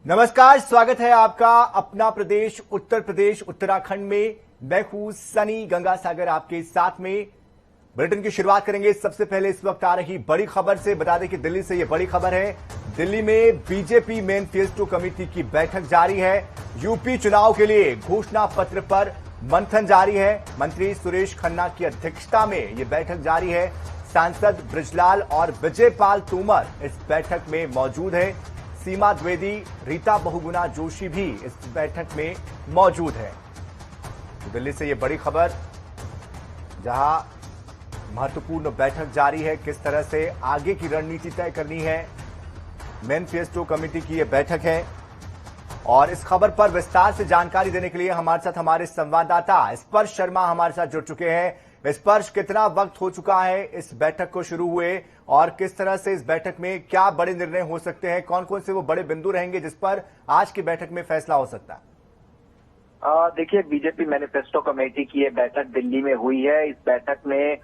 नमस्कार, स्वागत है आपका अपना प्रदेश उत्तर प्रदेश उत्तराखंड में। मैं हूं सनी गंगासागर आपके साथ में। बुलेटिन की शुरुआत करेंगे सबसे पहले इस वक्त आ रही बड़ी खबर से। बता दें कि दिल्ली से यह बड़ी खबर है। दिल्ली में बीजेपी मैनिफेस्टो कमेटी की बैठक जारी है। यूपी चुनाव के लिए घोषणा पत्र पर मंथन जारी है। मंत्री सुरेश खन्ना की अध्यक्षता में यह बैठक जारी है। सांसद बृजलाल और विजयपाल तोमर इस बैठक में मौजूद है। सीमा द्विवेदी, रीता बहुगुणा जोशी भी इस बैठक में मौजूद है। तो दिल्ली से यह बड़ी खबर, जहां महत्वपूर्ण बैठक जारी है। किस तरह से आगे की रणनीति तय करनी है, मैनिफेस्टो कमेटी की यह बैठक है। और इस खबर पर विस्तार से जानकारी देने के लिए हमारे साथ हमारे संवाददाता स्पर्श शर्मा हमारे साथ जुड़ चुके हैं। स्पर्श, कितना वक्त हो चुका है इस बैठक को शुरू हुए और किस तरह से इस बैठक में क्या बड़े निर्णय हो सकते हैं, कौन कौन से वो बड़े बिंदु रहेंगे जिस पर आज की बैठक में फैसला हो सकता है? देखिए, बीजेपी मैनिफेस्टो कमेटी की ये बैठक दिल्ली में हुई है। इस बैठक में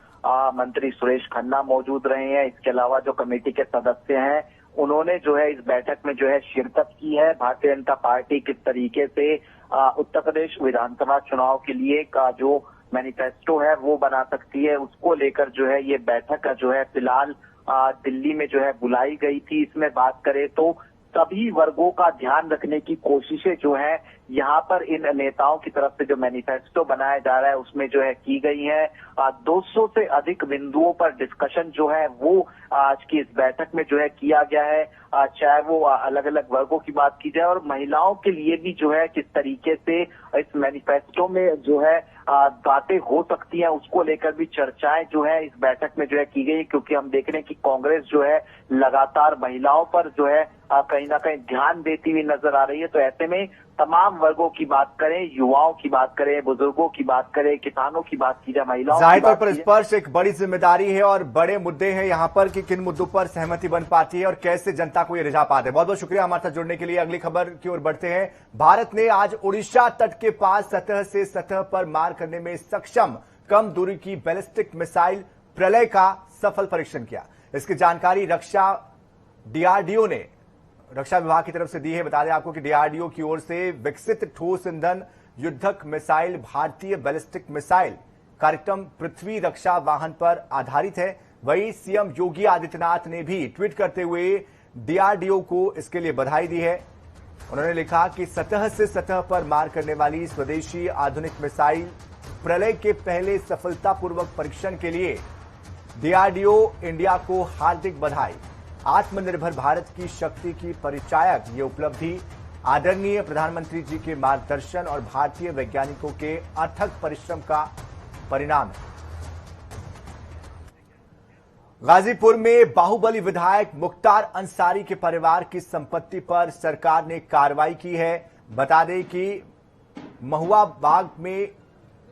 मंत्री सुरेश खन्ना मौजूद रहे हैं। इसके अलावा जो कमेटी के सदस्य हैं उन्होंने जो है इस बैठक में जो है शिरकत की है। भारतीय जनता पार्टी किस तरीके से उत्तर प्रदेश विधानसभा चुनाव के लिए का जो मैनिफेस्टो है वो बना सकती है, उसको लेकर जो है ये बैठक का जो है फिलहाल दिल्ली में जो है बुलाई गई थी। इसमें बात करें तो सभी वर्गों का ध्यान रखने की कोशिशें जो है यहाँ पर इन नेताओं की तरफ से जो मैनिफेस्टो बनाया जा रहा है उसमें जो है की गई है। 200 से अधिक बिंदुओं पर डिस्कशन जो है वो आज की इस बैठक में जो है किया गया है। चाहे वो अलग अलग वर्गों की बात की जाए और महिलाओं के लिए भी जो है किस तरीके से इस मैनिफेस्टो में जो है बातें हो सकती हैं, उसको लेकर भी चर्चाएं जो है इस बैठक में जो है की गई। क्योंकि हम देख रहे हैं कि कांग्रेस जो है लगातार महिलाओं पर जो है कहीं ना कहीं ध्यान देती हुई नजर आ रही है। तो ऐसे में तमाम वर्गों की बात करें, युवाओं की बात करें, बुजुर्गों की बात करें, किसानों की बात की जाए, महिलाओं जाहिर तौर पर स्पर्श एक बड़ी जिम्मेदारी है और बड़े मुद्दे हैं यहाँ पर कि किन मुद्दों पर सहमति बन पाती है और कैसे जनता को ये रिझा पाते हैं। बहुत बहुत शुक्रिया हमारे साथ जुड़ने के लिए। अगली खबर की ओर बढ़ते हैं। भारत ने आज उड़ीसा तट के पास सतह से सतह पर मार करने में सक्षम कम दूरी की बैलिस्टिक मिसाइल प्रलय का सफल परीक्षण किया। इसकी जानकारी डीआरडीओ ने रक्षा विभाग की तरफ से दी है। बता दें आपको कि डीआरडीओ की ओर से विकसित ठोस ईंधन युद्धक मिसाइल भारतीय बैलिस्टिक मिसाइल कार्यक्रम पृथ्वी रक्षा वाहन पर आधारित है। वहीं सीएम योगी आदित्यनाथ ने भी ट्वीट करते हुए डीआरडीओ को इसके लिए बधाई दी है। उन्होंने लिखा कि सतह से सतह पर मार करने वाली स्वदेशी आधुनिक मिसाइल प्रलय के पहले सफलतापूर्वक परीक्षण के लिए डीआरडीओ इंडिया को हार्दिक बधाई। आत्मनिर्भर भारत की शक्ति की परिचायक ये उपलब्धि आदरणीय प्रधानमंत्री जी के मार्गदर्शन और भारतीय वैज्ञानिकों के अथक परिश्रम का परिणाम है। गाजीपुर में बाहुबली विधायक मुख्तार अंसारी के परिवार की संपत्ति पर सरकार ने कार्रवाई की है। बता दें कि महुआ बाग में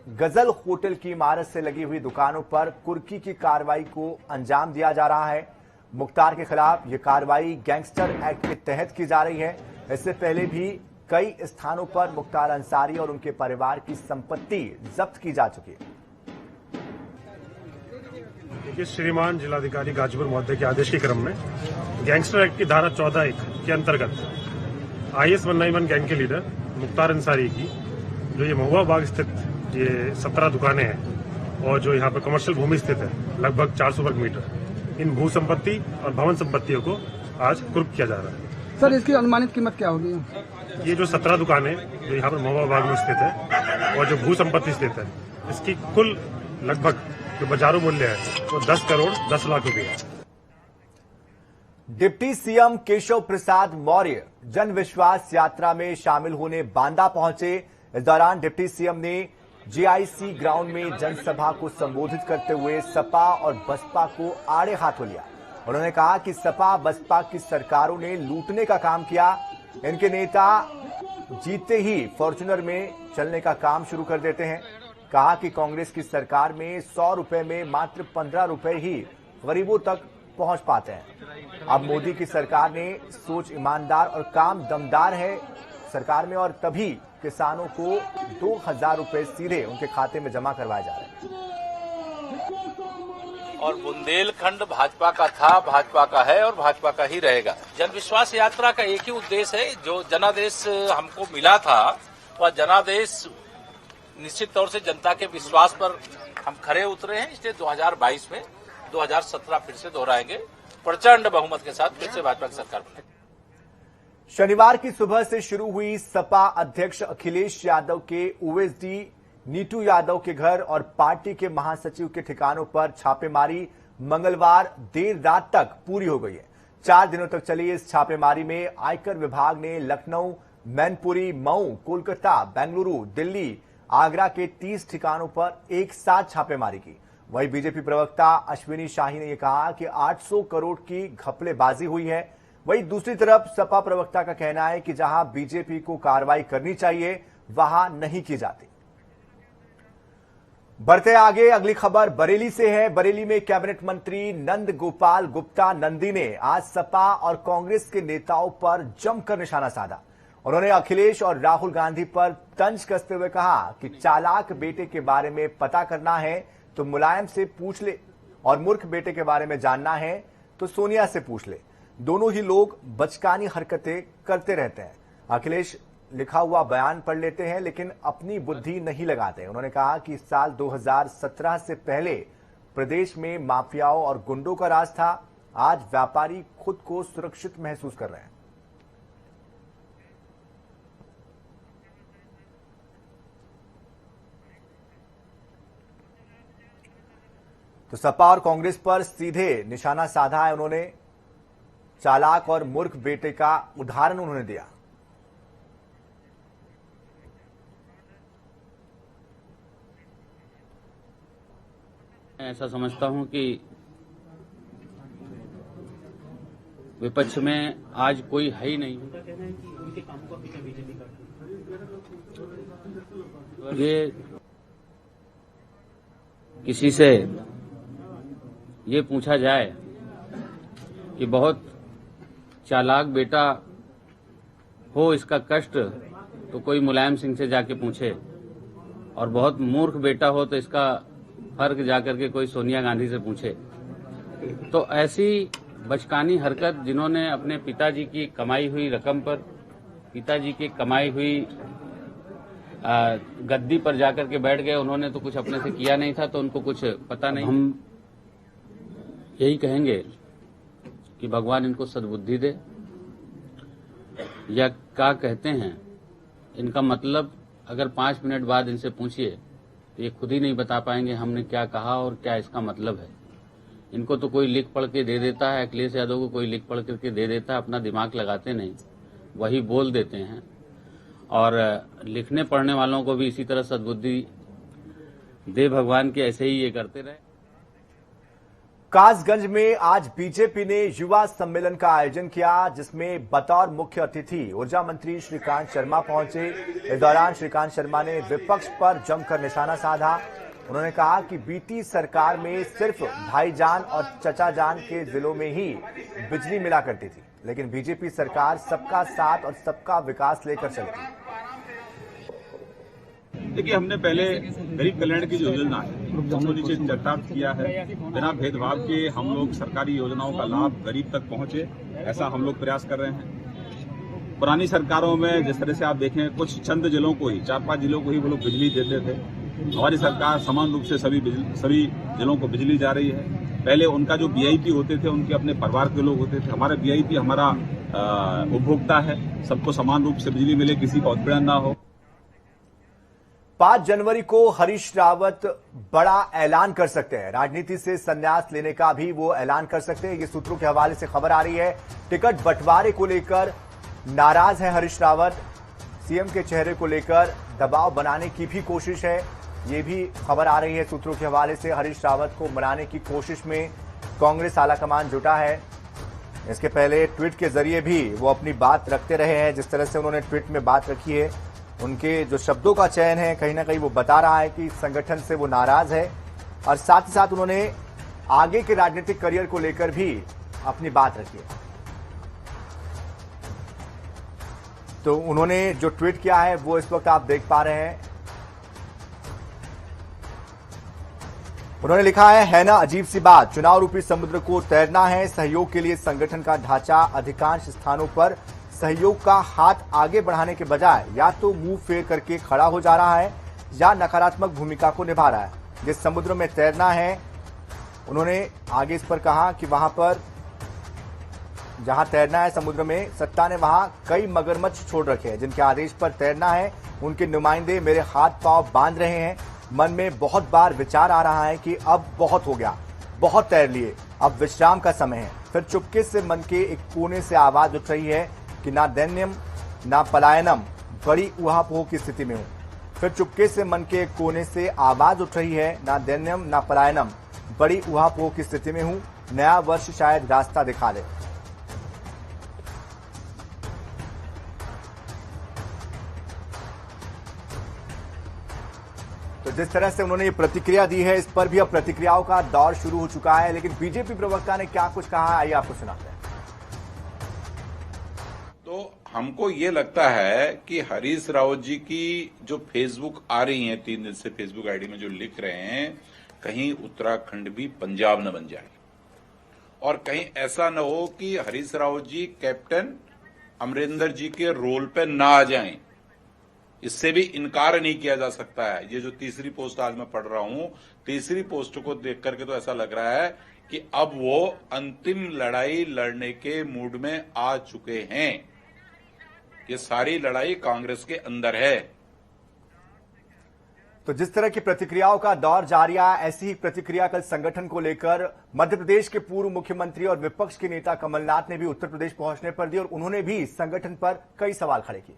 गजल होटल की इमारत से लगी हुई दुकानों पर कुर्की की कार्रवाई को अंजाम दिया जा रहा है। मुख्तार के खिलाफ यह कार्रवाई गैंगस्टर एक्ट के तहत की जा रही है। इससे पहले भी कई स्थानों पर मुख्तार अंसारी और उनके परिवार की संपत्ति जब्त की जा चुकी है। देखिए, श्रीमान जिलाधिकारी गाजीपुर महोदय के आदेश के क्रम में गैंगस्टर एक्ट की धारा 14(1) के अंतर्गत IS 191 गैंग के लीडर मुख्तार अंसारी की जो ये महुआ बाग स्थित ये 17 दुकानें हैं और जो यहाँ पर कमर्शियल भूमि स्थित है लगभग 400 वर्ग मीटर, इन भू संपत्ति और भवन संपत्तियों को आज कुर्क किया जा रहा है। सर, इसकी अनुमानित कीमत क्या होगी? ये जो 17 दुकानें जो यहाँ पर महुआ बाग में स्थित है और जो भू संपत्ति स्थित है, इसकी कुल लगभग जो बाजारू मूल्य है वो 10 करोड़ 10 लाख रुपए है। डिप्टी सीएम केशव प्रसाद मौर्य जन विश्वास यात्रा में शामिल होने बांदा पहुंचे। इस दौरान डिप्टी सीएम ने जीआईसी ग्राउंड में जनसभा को संबोधित करते हुए सपा और बसपा को आड़े हाथों लिया। उन्होंने कहा कि सपा बसपा की सरकारों ने लूटने का काम किया। इनके नेता जीते ही फॉर्च्यूनर में चलने का काम शुरू कर देते हैं। कहा कि कांग्रेस की सरकार में 100 रुपए में मात्र 15 रुपए ही गरीबों तक पहुंच पाते हैं। अब मोदी की सरकार ने सोच ईमानदार और काम दमदार है सरकार में और तभी किसानों को 2000 रुपए सीधे उनके खाते में जमा करवाए जा रहे हैं। और बुंदेलखंड भाजपा का था, भाजपा का है और भाजपा का ही रहेगा। जन विश्वास यात्रा का एक ही उद्देश्य है, जो जनादेश हमको मिला था वह जनादेश निश्चित तौर से जनता के विश्वास पर हम खरे उतरे हैं। इसलिए 2022 में 2017 फिर से दोहराएंगे, प्रचंड बहुमत के साथ फिर से भाजपा की सरकार बनेगी। शनिवार की सुबह से शुरू हुई सपा अध्यक्ष अखिलेश यादव के ओएसडी नीतू यादव के घर और पार्टी के महासचिव के ठिकानों पर छापेमारी मंगलवार देर रात तक पूरी हो गई है। 4 दिनों तक चली इस छापेमारी में आयकर विभाग ने लखनऊ, मैनपुरी, मऊ, कोलकाता, बेंगलुरु, दिल्ली, आगरा के 30 ठिकानों पर एक साथ छापेमारी की। वहीं बीजेपी प्रवक्ता अश्विनी शाही ने यह कहा कि 800 करोड़ की घपलेबाजी हुई है। वहीं दूसरी तरफ सपा प्रवक्ता का कहना है कि जहां बीजेपी को कार्रवाई करनी चाहिए वहां नहीं की जाती। बढ़ते आगे, अगली खबर बरेली से है। बरेली में कैबिनेट मंत्री नंद गोपाल गुप्ता नंदी ने आज सपा और कांग्रेस के नेताओं पर जमकर निशाना साधा। उन्होंने अखिलेश और राहुल गांधी पर तंज कसते हुए कहा कि चालाक बेटे के बारे में पता करना है तो मुलायम से पूछ ले और मूर्ख बेटे के बारे में जानना है तो सोनिया से पूछ ले। दोनों ही लोग बचकानी हरकतें करते रहते हैं। अखिलेश लिखा हुआ बयान पढ़ लेते हैं लेकिन अपनी बुद्धि नहीं लगाते। उन्होंने कहा कि इस साल 2017 से पहले प्रदेश में माफियाओं और गुंडों का राज था। आज व्यापारी खुद को सुरक्षित महसूस कर रहे हैं। तो सपा और कांग्रेस पर सीधे निशाना साधा है उन्होंने। चालाक और मूर्ख बेटे का उदाहरण उन्होंने दिया। मैं ऐसा समझता हूं कि विपक्ष में आज कोई है ही नहीं। ये किसी से ये पूछा जाए कि बहुत चालाक बेटा हो इसका कष्ट तो कोई मुलायम सिंह से जाके पूछे, और बहुत मूर्ख बेटा हो तो इसका फर्क जाकर के कोई सोनिया गांधी से पूछे। तो ऐसी बचकानी हरकत जिन्होंने अपने पिताजी की कमाई हुई रकम पर, पिताजी की कमाई हुई गद्दी पर जाकर के बैठ गए, उन्होंने तो कुछ अपने से किया नहीं था तो उनको कुछ पता नहीं। हम यही कहेंगे कि भगवान इनको सद्बुद्धि दे, या क्या कहते हैं इनका मतलब अगर 5 मिनट बाद इनसे पूछिए तो ये खुद ही नहीं बता पाएंगे हमने क्या कहा और क्या इसका मतलब है। इनको तो कोई लिख पढ़ के दे देता है, अखिलेश यादव को कोई लिख पढ़ करके दे देता है, अपना दिमाग लगाते नहीं, वही बोल देते हैं। और लिखने पढ़ने वालों को भी इसी तरह सद्बुद्धि दे भगवान के, ऐसे ही ये करते रहे। कासगंज में आज बीजेपी ने युवा सम्मेलन का आयोजन किया, जिसमें बतौर मुख्य अतिथि ऊर्जा मंत्री श्रीकांत शर्मा पहुंचे। इस दौरान श्रीकांत शर्मा ने विपक्ष पर जमकर निशाना साधा। उन्होंने कहा कि बीती सरकार में सिर्फ भाईजान और चचाजान के जिलों में ही बिजली मिला करती थी, लेकिन बीजेपी सरकार सबका साथ और सबका विकास लेकर चलती। देखिए, हमने पहले गरीब कल्याण की जो योजना है हमने नीचे चर्चा किया है, बिना भेदभाव के हम लोग सरकारी योजनाओं का लाभ गरीब तक पहुंचे, ऐसा हम लोग प्रयास कर रहे हैं। पुरानी सरकारों में जिस तरह से आप देखें, कुछ चंद जिलों को ही, 4-5 जिलों को ही वो लोग बिजली देते थे। हमारी सरकार समान रूप से सभी जिलों को बिजली जा रही है। पहले उनका जो वीआईपी होते थे उनके अपने परिवार के लोग होते थे, हमारा वीआईपी हमारा उपभोक्ता है, सबको समान रूप से बिजली मिले, किसी का उत्पीड़न ना हो। 5 जनवरी को हरीश रावत बड़ा ऐलान कर सकते हैं। राजनीति से संन्यास लेने का भी वो ऐलान कर सकते हैं। ये सूत्रों के हवाले से खबर आ रही है। टिकट बंटवारे को लेकर नाराज है हरीश रावत। सीएम के चेहरे को लेकर दबाव बनाने की भी कोशिश है, ये भी खबर आ रही है सूत्रों के हवाले से। हरीश रावत को मनाने की कोशिश में कांग्रेस आलाकमान जुटा है। इसके पहले ट्वीट के जरिए भी वो अपनी बात रखते रहे हैं। जिस तरह से उन्होंने ट्वीट में बात रखी है, उनके जो शब्दों का चयन है, कहीं ना कहीं वो बता रहा है कि संगठन से वो नाराज है। और साथ ही साथ उन्होंने आगे के राजनीतिक करियर को लेकर भी अपनी बात रखी है। तो उन्होंने जो ट्वीट किया है वो इस वक्त आप देख पा रहे हैं। उन्होंने लिखा है ना अजीब सी बात, चुनाव रूपी समुद्र को तैरना है। सहयोग के लिए संगठन का ढांचा अधिकांश स्थानों पर सहयोग का हाथ आगे बढ़ाने के बजाय या तो मुंह फेर करके खड़ा हो जा रहा है या नकारात्मक भूमिका को निभा रहा है। जिस समुद्र में तैरना है, उन्होंने आगे इस पर कहा कि वहां पर जहां तैरना है समुद्र में, सत्ता ने वहां कई मगरमच्छ छोड़ रखे हैं। जिनके आदेश पर तैरना है उनके नुमाइंदे मेरे हाथ पांव बांध रहे हैं। मन में बहुत बार विचार आ रहा है कि अब बहुत हो गया, बहुत तैर लिए, अब विश्राम का समय है। फिर चुपके से मन के एक कोने से आवाज उठ रही है कि ना दैन्यम ना पलायनम, बड़ी ऊहापोह की स्थिति में हूं। फिर चुपके से मन के एक कोने से आवाज उठ रही है, ना दैन्यम ना पलायनम, बड़ी ऊहापोह की स्थिति में हूं। नया वर्ष शायद रास्ता दिखा दे। तो जिस तरह से उन्होंने ये प्रतिक्रिया दी है, इस पर भी अब प्रतिक्रियाओं का दौर शुरू हो चुका है। लेकिन बीजेपी प्रवक्ता ने क्या कुछ कहा है, आइए आपको सुनाते हैं। तो हमको ये लगता है कि हरीश रावत जी की जो फेसबुक आ रही है, 3 दिन से फेसबुक आईडी में जो लिख रहे हैं, कहीं उत्तराखंड भी पंजाब न बन जाए और कहीं ऐसा न हो कि हरीश रावत जी कैप्टन अमरिंदर जी के रोल पे ना आ जाएं। इससे भी इनकार नहीं किया जा सकता है। ये जो तीसरी पोस्ट आज मैं पढ़ रहा हूं, तीसरी पोस्ट को देख करके तो ऐसा लग रहा है कि अब वो अंतिम लड़ाई लड़ने के मूड में आ चुके हैं। ये सारी लड़ाई कांग्रेस के अंदर है। तो जिस तरह की प्रतिक्रियाओं का दौर जारी है, ऐसी ही प्रतिक्रिया कल संगठन को लेकर मध्य प्रदेश के पूर्व मुख्यमंत्री और विपक्ष के नेता कमलनाथ ने भी उत्तर प्रदेश पहुंचने पर दी और उन्होंने भी संगठन पर कई सवाल खड़े किए।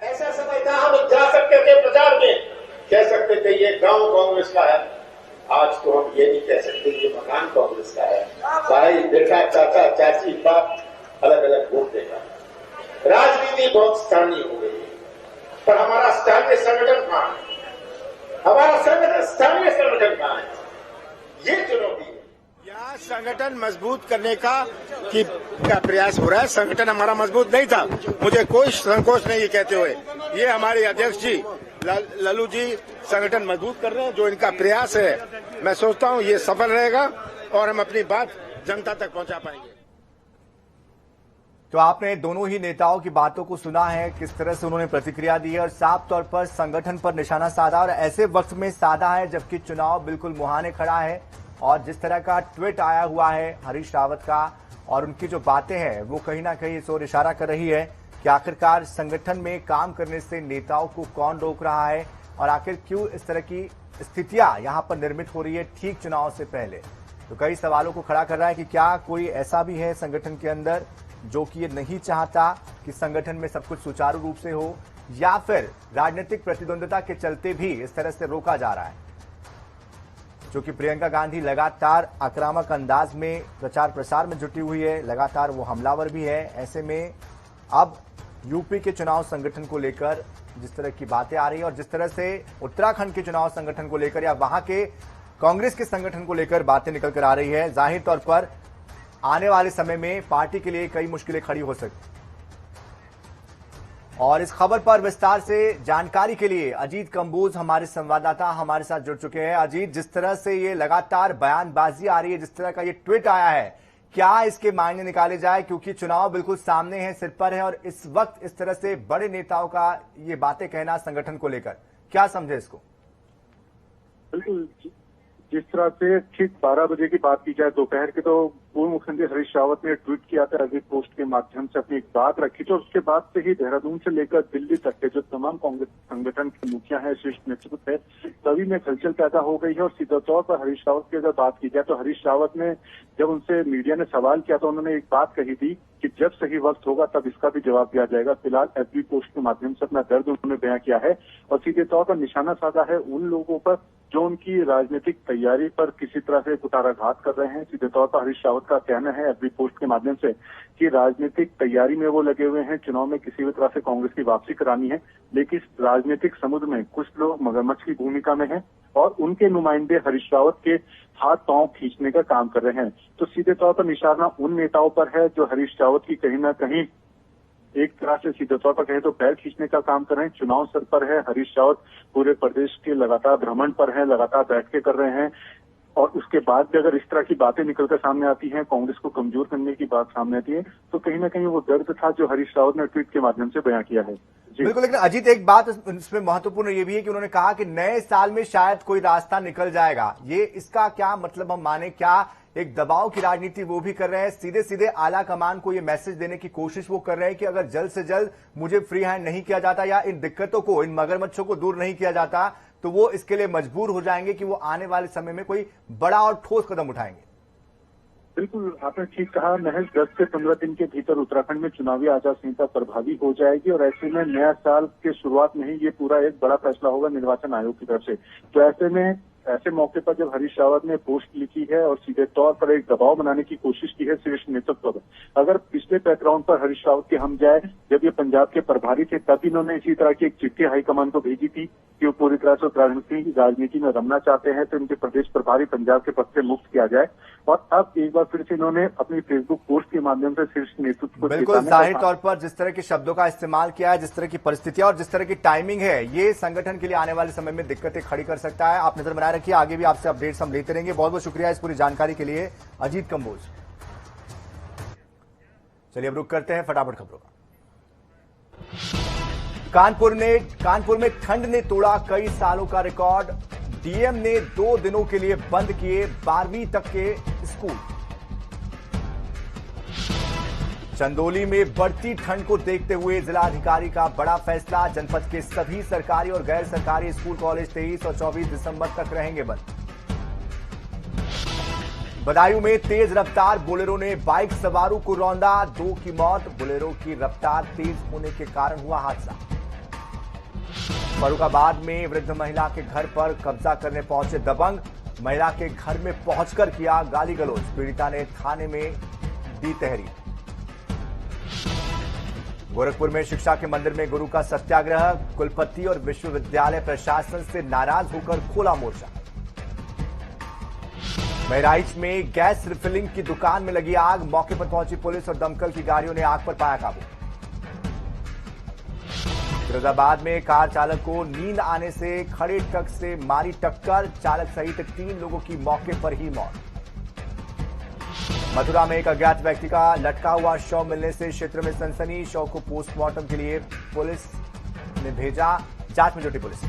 ऐसा समय था हम जा सकते थे प्रचार में, कह सकते थे ये गांव कांग्रेस का है। आज तो हम ये नहीं कह सकते ये मकान कांग्रेस का है। भाई बेटा चाचा चाची बाप अलग अलग वोट देगा। राजनीति बहुत स्थानीय हो गई है, पर हमारा स्थानीय संगठन कहां है? हमारा स्थानीय संगठन कहां है? ये चुनौती है। यहाँ संगठन मजबूत करने का प्रयास हो रहा है। संगठन हमारा मजबूत नहीं था, मुझे कोई संकोच नहीं कहते हुए। ये हमारे अध्यक्ष जी लल्लू जी संगठन मजबूत कर रहे हैं। जो इनका प्रयास है, मैं सोचता हूँ ये सफल रहेगा और हम अपनी बात जनता तक पहुंचा पाएंगे। तो आपने दोनों ही नेताओं की बातों को सुना है, किस तरह से उन्होंने प्रतिक्रिया दी है और साफ तौर पर संगठन पर निशाना साधा और ऐसे वक्त में साधा है जबकि चुनाव बिल्कुल मुहाने खड़ा है। और जिस तरह का ट्वीट आया हुआ है हरीश रावत का और उनकी जो बातें हैं वो कहीं ना कहीं इस ओर इशारा कर रही है कि आखिरकार संगठन में काम करने से नेताओं को कौन रोक रहा है और आखिर क्यों इस तरह की स्थितियां यहां पर निर्मित हो रही है ठीक चुनाव से पहले। तो कई सवालों को खड़ा कर रहा है कि क्या कोई ऐसा भी है संगठन के अंदर जो कि ये नहीं चाहता कि संगठन में सब कुछ सुचारू रूप से हो, या फिर राजनीतिक प्रतिद्वंद्विता के चलते भी इस तरह से रोका जा रहा है। क्योंकि प्रियंका गांधी लगातार आक्रामक अंदाज में प्रचार प्रसार में जुटी हुई है, लगातार वो हमलावर भी है। ऐसे में अब यूपी के चुनाव संगठन को लेकर जिस तरह की बातें आ रही है और जिस तरह से उत्तराखंड के चुनाव संगठन को लेकर या वहां के कांग्रेस के संगठन को लेकर बातें निकल कर आ रही है, जाहिर तौर पर आने वाले समय में पार्टी के लिए कई मुश्किलें खड़ी हो सकती। और इस खबर पर विस्तार से जानकारी के लिए अजीत कंबोज हमारे संवाददाता हमारे साथ जुड़ चुके हैं। अजीत, जिस तरह से ये लगातार बयानबाजी आ रही है, जिस तरह का ये ट्वीट आया है, क्या इसके मायने निकाले जाए? क्योंकि चुनाव बिल्कुल सामने है, सिर पर है और इस वक्त इस तरह से बड़े नेताओं का ये बातें कहना संगठन को लेकर, क्या समझे इसको? बिल्कुल, जिस तरह से ठीक 12 बजे की बात की जाए दोपहर के, तो पूर्व मुख्यमंत्री हरीश रावत ने ट्वीट किया था, अजीत पोस्ट के माध्यम से अपनी एक बात रखी थी। उसके बाद से ही देहरादून से लेकर दिल्ली तक के जो तमाम कांग्रेस संगठन के मुखिया है, शीर्ष नेतृत्व है, सभी में हलचल पैदा हो गई है। और सीधे तौर पर हरीश रावत की अगर बात की जाए तो हरीश रावत ने जब उनसे मीडिया ने सवाल किया तो उन्होंने एक बात कही थी कि जब सही वक्त होगा तब इसका भी जवाब दिया जाएगा। फिलहाल एफबी पोस्ट के माध्यम से अपना दर्द उन्होंने बयां किया है और सीधे तौर पर निशाना साधा है उन लोगों पर जो उनकी राजनीतिक तैयारी पर किसी तरह से कुठाराघात कर रहे हैं। सीधे तौर पर हरीश रावत का कहना है एफबी पोस्ट के माध्यम से कि राजनीतिक तैयारी में वो लगे हुए हैं, चुनाव में किसी भी तरह से कांग्रेस की वापसी करानी है, लेकिन राजनीतिक समुद्र में कुछ लोग मगरमच्छ की भूमिका में हैं और उनके नुमाइंदे हरीश रावत के हाथ पांव खींचने का काम कर रहे हैं। तो सीधे तौर पर निशाना उन नेताओं पर है जो हरीश रावत की कहीं ना कहीं एक तरह से सीधे तौर पर कहें तो पैर खींचने का काम कर रहे हैं। चुनाव सर पर है, हरीश रावत पूरे प्रदेश के लगातार भ्रमण पर है, लगातार बैठकें कर रहे हैं और उसके बाद भी अगर इस तरह की बातें निकलकर सामने आती हैं, कांग्रेस को कमजोर करने की बात सामने आती है, तो कहीं ना कहीं वो दर्द था जो हरीश रावत ने ट्वीट के माध्यम से बयां किया है। बिल्कुल, लेकिन अजीत एक बात इसमें महत्वपूर्ण ये भी है कि उन्होंने कहा कि नए साल में शायद कोई रास्ता निकल जाएगा। ये इसका क्या मतलब हम माने, क्या एक दबाव की राजनीति वो भी कर रहे हैं? सीधे सीधे आला कमान को ये मैसेज देने की कोशिश वो कर रहे हैं कि अगर जल्द से जल्द मुझे फ्री हैंड नहीं किया जाता या इन दिक्कतों को, इन मगरमच्छों को दूर नहीं किया जाता तो वो इसके लिए मजबूर हो जाएंगे कि वो आने वाले समय में कोई बड़ा और ठोस कदम उठाएंगे। बिल्कुल, आपने ठीक कहा। महज 10 से 15 दिन के भीतर उत्तराखंड में चुनावी आचार संहिता प्रभावी हो जाएगी और ऐसे में नया साल के शुरुआत में ही ये पूरा एक बड़ा फैसला होगा निर्वाचन आयोग की तरफ से। तो ऐसे में ऐसे मौके पर जब हरीश रावत ने पोस्ट लिखी है और सीधे तौर पर एक दबाव बनाने की कोशिश की है शीर्ष नेतृत्व पर, अगर पिछले बैकग्राउंड पर हरीश रावत के हम जाए, जब ये पंजाब के प्रभारी थे तब इन्होंने इसी तरह की एक चिट्ठी हाईकमान को भेजी थी कि वो पूरी तरह से उत्तराखंड राजनीति में रमना चाहते हैं तो इनके प्रदेश प्रभारी पंजाब के पद से मुक्त किया जाए। और अब एक बार फिर से इन्होंने अपनी फेसबुक पोस्ट के माध्यम से शीर्ष नेतृत्व को बिल्कुल जाहिर तौर पर जिस तरह के शब्दों का इस्तेमाल किया है, जिस तरह की परिस्थितियां और जिस तरह की टाइमिंग है, ये संगठन के लिए आने वाले समय में दिक्कतें खड़ी कर सकता है। आप नजर बनाए रखिए, आगे भी आपसे अपडेट्स हम लेते रहेंगे। बहुत बहुत शुक्रिया इस पूरी जानकारी के लिए अजीत कंबोज। चलिए अब रुक करते हैं फटाफट खबरों का। कानपुर में ठंड ने तोड़ा कई सालों का रिकॉर्ड। डीएम ने 2 दिनों के लिए बंद किए 12वीं तक के स्कूल। चंदौली में बढ़ती ठंड को देखते हुए जिलाधिकारी का बड़ा फैसला। जनपद के सभी सरकारी और गैर सरकारी स्कूल कॉलेज 23 और 24 दिसंबर तक रहेंगे बंद। बदायूं में तेज रफ्तार बोलेरो ने बाइक सवारों को रौंदा, 2 की मौत। बोलेरो की रफ्तार तेज होने के कारण हुआ हादसा। फर्रुखाबाद में वृद्ध महिला के घर पर कब्जा करने पहुंचे दबंग। महिला के घर में पहुंचकर किया गाली गलौज। पीड़िता ने थाने में दी तहरीर। गोरखपुर में शिक्षा के मंदिर में गुरु का सत्याग्रह। कुलपति और विश्वविद्यालय प्रशासन से नाराज होकर खोला मोर्चा। बहराइच में गैस रिफिलिंग की दुकान में लगी आग। मौके पर पहुंची पुलिस और दमकल की गाड़ियों ने आग पर पाया काबू। फिरोजाबाद में कार चालक को नींद आने से खड़े ट्रक से मारी टक्कर। चालक सहित 3 लोगों की मौके पर ही मौत। मथुरा में एक अज्ञात व्यक्ति का लटका हुआ शव मिलने से क्षेत्र में सनसनी। शव को पोस्टमार्टम के लिए पुलिस ने भेजा। जांच में जुटी पुलिस।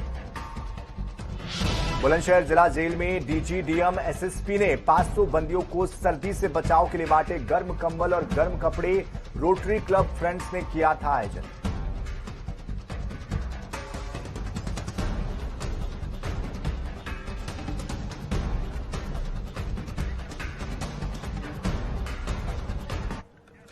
बुलंदशहर जिला जेल में डीजी, डीएम, एसएसपी ने 500 बंदियों को सर्दी से बचाव के लिए बांटे गर्म कंबल और गर्म कपड़े। रोटरी क्लब फ्रेंड्स ने किया था आयोजन।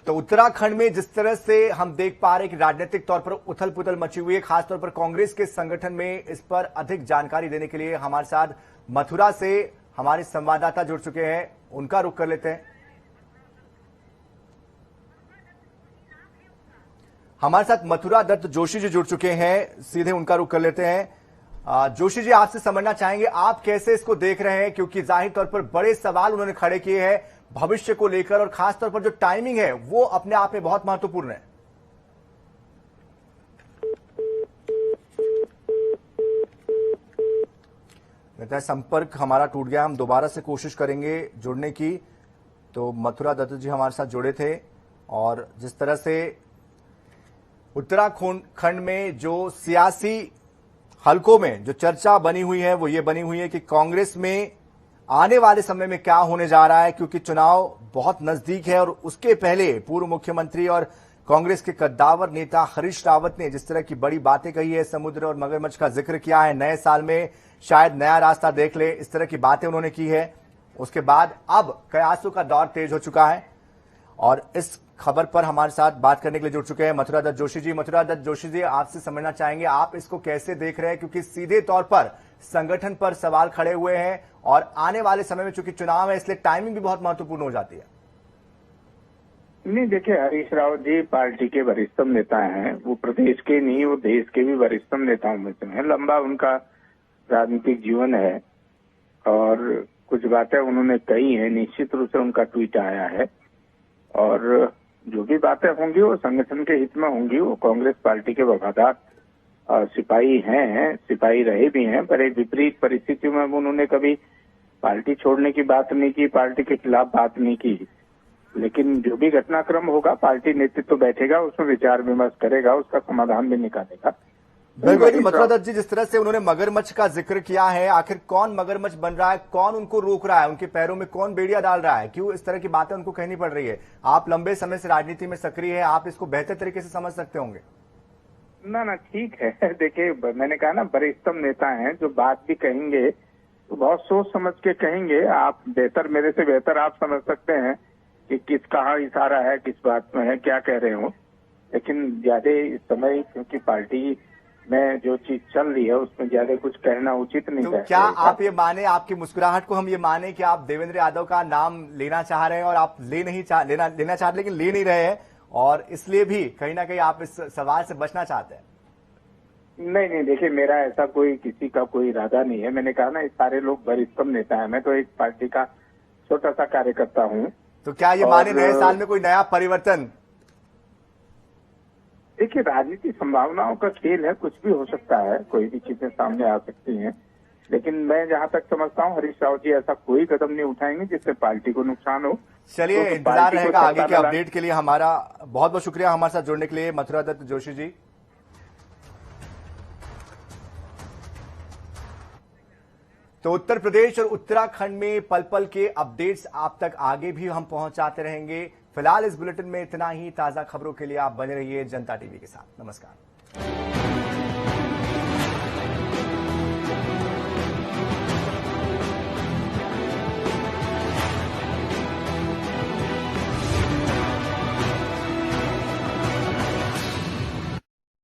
तो उत्तराखंड में जिस तरह से हम देख पा रहे हैं कि राजनीतिक तौर पर उथल पुथल मची हुई है, खासतौर पर कांग्रेस के संगठन में, इस पर अधिक जानकारी देने के लिए हमारे साथ मथुरा से हमारे संवाददाता जुड़ चुके हैं। उनका रुख कर लेते हैं। हमारे साथ मथुरा दत्त जोशी जी जुड़ चुके हैं, सीधे उनका रुख कर लेते हैं। जोशी जी, आपसे समझना चाहेंगे आप कैसे इसको देख रहे हैं, क्योंकि जाहिर तौर पर बड़े सवाल उन्होंने खड़े किए हैं भविष्य को लेकर और खासतौर पर जो टाइमिंग है वो अपने आप में बहुत महत्वपूर्ण है। लगता है संपर्क हमारा टूट गया, हम दोबारा से कोशिश करेंगे जुड़ने की। तो मथुरा दत्त जी हमारे साथ जुड़े थे और जिस तरह से उत्तराखंड में जो सियासी हलकों में जो चर्चा बनी हुई है वो ये बनी हुई है कि कांग्रेस में आने वाले समय में क्या होने जा रहा है, क्योंकि चुनाव बहुत नजदीक है और उसके पहले पूर्व मुख्यमंत्री और कांग्रेस के कद्दावर नेता हरीश रावत ने जिस तरह की बड़ी बातें कही है, समुद्र और मगरमच्छ का जिक्र किया है, नए साल में शायद नया रास्ता देख ले, इस तरह की बातें उन्होंने की है। उसके बाद अब कयासों का दौर तेज हो चुका है और इस खबर पर हमारे साथ बात करने के लिए जुड़ चुके हैं मथुरा दत्त जोशी जी। मथुरा दत्त जोशी जी, आपसे समझना चाहेंगे आप इसको कैसे देख रहे हैं, क्योंकि सीधे तौर पर संगठन पर सवाल खड़े हुए हैं और आने वाले समय में चूंकि चुनाव है इसलिए टाइमिंग भी बहुत महत्वपूर्ण हो जाती है। नहीं, देखिए, हरीश रावत जी पार्टी के वरिष्ठतम नेता हैं। वो प्रदेश के नहीं, वो देश के भी वरिष्ठतम नेताओं में से हैं। लंबा उनका राजनीतिक जीवन है और कुछ बातें उन्होंने कही हैं। निश्चित रूप से उनका ट्वीट आया है और जो भी बातें होंगी वो संगठन के हित में होंगी। वो कांग्रेस पार्टी के वफादार सिपाही हैं, सिपाही रहे भी हैं, पर एक विपरीत परिस्थितियों में उन्होंने कभी पार्टी छोड़ने की बात नहीं की, पार्टी के खिलाफ बात नहीं की। लेकिन जो भी घटनाक्रम होगा, पार्टी नेतृत्व बैठेगा, उसमें विचार विमर्श करेगा, उसका समाधान भी निकालेगा। बिल्कुल मथुरा दत्त जी, जिस तरह से उन्होंने मगरमच्छ का जिक्र किया है, आखिर कौन मगरमच्छ बन रहा है, कौन उनको रोक रहा है, उनके पैरों में कौन बेड़िया डाल रहा है, क्यों इस तरह की बातें उनको कहनी पड़ रही है? आप लंबे समय से राजनीति में सक्रिय है, आप इसको बेहतर तरीके से समझ सकते होंगे। ना ठीक है। देखिए, मैंने कहा ना, वरिष्ठतम नेता हैं, जो बात भी कहेंगे तो बहुत सोच समझ के कहेंगे। आप बेहतर, मेरे से बेहतर आप समझ सकते हैं कि किस कहाँ इशारा है, किस बात में है, क्या कह रहे हो। लेकिन ज्यादा इस समय, क्योंकि पार्टी में जो चीज चल रही है उसमें ज्यादा कुछ कहना उचित नहीं है। तो क्या आप ये माने, आपकी मुस्कुराहट को हम ये माने कि आप देवेंद्र यादव का नाम लेना चाह रहे हैं और आप लेना चाह रहे लेकिन ले नहीं रहे हैं, और इसलिए भी कहीं ना कहीं आप इस सवाल से बचना चाहते हैं? नहीं, देखिए, मेरा ऐसा कोई किसी का कोई इरादा नहीं है। मैंने कहा ना, ये सारे लोग वरिष्ठतम नेता है, मैं तो एक पार्टी का छोटा सा कार्यकर्ता हूँ। तो क्या ये माने नए साल में कोई नया परिवर्तन? देखिए, राजनीति संभावनाओं का खेल है, कुछ भी हो सकता है, कोई भी चीजें सामने आ सकती हैं। लेकिन मैं जहां तक समझता हूँ, हरीश रावत जी ऐसा कोई कदम नहीं उठाएंगे जिससे पार्टी को नुकसान हो। चलिए, तो इंतजार रहेगा आगे के अपडेट के लिए। हमारा बहुत बहुत शुक्रिया हमारे साथ जुड़ने के लिए मथुरा दत्त जोशी जी। तो उत्तर प्रदेश और उत्तराखंड में पल पल के अपडेट्स आप तक आगे भी हम पहुंचाते रहेंगे। फिलहाल इस बुलेटिन में इतना ही। ताजा खबरों के लिए आप बने रहिए जनता टीवी के साथ। नमस्कार।